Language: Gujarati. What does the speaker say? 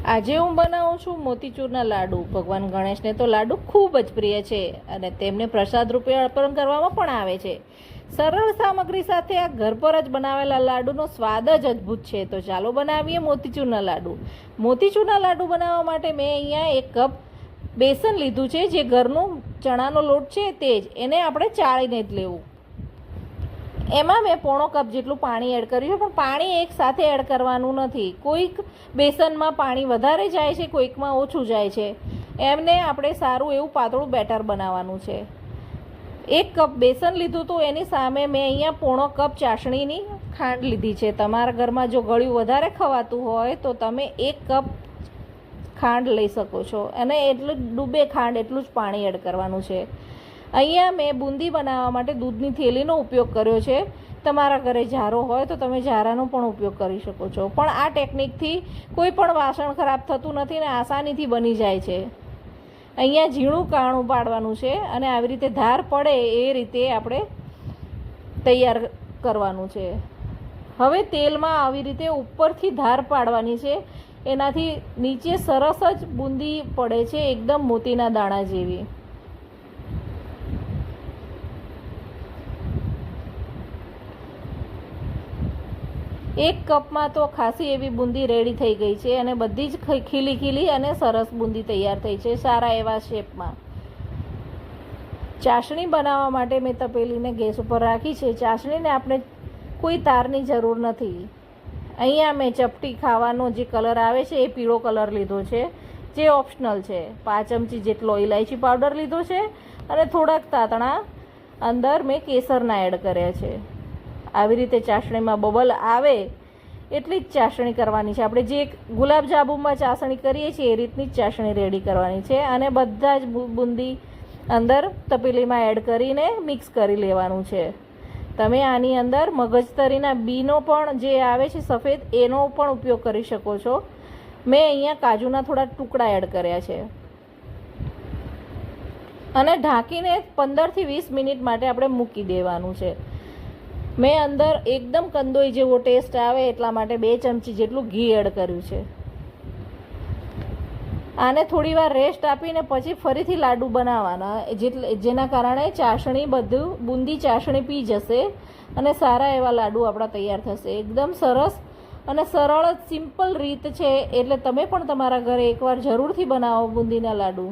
આજે હું બનાવું છું મોતીચૂરના લાડુ। ભગવાન ગણેશને તો લાડુ ખૂબ જ પ્રિય છે અને તેમને પ્રસાદ રૂપે અર્પણ કરવામાં પણ આવે છે। સરળ સામગ્રી સાથે આ ઘર પર જ બનાવેલા લાડુનો સ્વાદ જ અદ્ભુત છે। તો ચાલો બનાવીએ મોતીચૂરના લાડુ। મોતીચૂરના લાડુ બનાવવા માટે મેં અહીંયા 1 કપ બેસન લીધું છે, જે ઘરનું ચણાનો લોટ છે તે જ, એને આપણે ચાળીને જ લેવું। એમાં મેં પોણો કપ જેટલું પાણી એડ કર્યું છે, પણ પાણી એક સાથે એડ કરવાનું નથી। કોઈક બેસનમાં પાણી વધારે જાય છે, કોઈકમાં ઓછું જાય છે। એમને આપણે સારું એવું પાતળું બેટર બનાવવાનું છે। 1 કપ બેસન લીધું તો એની સામે મેં અહીંયા પોણો કપ ચાસણીની ખાંડ લીધી છે। તમારા ઘરમાં જો ગળ્યું વધારે ખવાતું હોય તો તમે 1 કપ ખાંડ લઈ શકો છો અને એટલું ડૂબે ખાંડ એટલું જ પાણી એડ કરવાનું છે। અહીંયા મેં બુંદી બનાવવા માટે દૂધની થેલીનો ઉપયોગ કર્યો છે। તમારા ઘરે જારો હોય તો તમે જારાનો પણ ઉપયોગ કરી શકો છો, પણ આ ટેકનિકથી કોઈ પણ વાસણ ખરાબ થતું નથી ને આસાનીથી બની જાય છે। અહીંયા ઝીણું કાણું પાડવાનું છે અને આવી રીતે ધાર પડે એ રીતે આપણે તૈયાર કરવાનું છે। હવે તેલમાં આવી રીતે ઉપરથી ધાર પાડવાની છે, એનાથી નીચે સરસ જ બુંદી પડે છે, એકદમ મોતીના દાણા જેવી। એક કપમાં તો ખાસી એવી બુંદી રેડી થઈ ગઈ છે અને બધી જ ખીલી ખીલી અને સરસ બુંદી તૈયાર થઈ છે, સારા એવા શેપમાં। ચાસણી બનાવવા માટે મેં તપેલીને ગેસ ઉપર રાખી છે। ચાસણીને આપણે કોઈ તારની જરૂર નથી। અહીંયા મેં ચપટી ખાવાનો જે કલર આવે છે એ પીળો કલર લીધો છે, જે ઓપ્શનલ છે। 5 ચમચી જેટલો ઇલાયચી પાવડર લીધો છે અને થોડાક તાતણા અંદર મેં કેસરના એડ કર્યા છે। આવી રીતે ચાસણીમાં બબલ આવે એટલી જ ચાસણી કરવાની છે। આપણે જે ગુલાબજાંબુમાં ચાસણી કરીએ છીએ એ રીતની જ ચાસણી રેડી કરવાની છે અને બધા જ બુંદી અંદર તપેલીમાં એડ કરીને મિક્સ કરી લેવાનું છે। તમે આની અંદર મગજતરીના બીનો પણ જે આવે છે સફેદ, એનો પણ ઉપયોગ કરી શકો છો। મેં અહીંયા કાજુના થોડા ટુકડા એડ કર્યા છે અને ઢાંકીને 15 થી 20 મિનિટ માટે આપણે મૂકી દેવાનું છે। મેં અંદર એકદમ કંદોઈ જેવો ટેસ્ટ આવે એટલા માટે 2 ચમચી જેટલું ઘી એડ કર્યું છે। આને થોડી વાર રેસ્ટ આપીને પછી ફરીથી લાડુ બનાવવાના, જેના કારણે ચાસણી બધું બુંદી ચાસણી પી જશે અને સારા એવા લાડુ આપણા તૈયાર થશે। એકદમ સરસ અને સરળ જ સિમ્પલ રીત છે, એટલે તમે પણ તમારા ઘરે એકવાર જરૂરથી બનાવો બુંદીના લાડુ।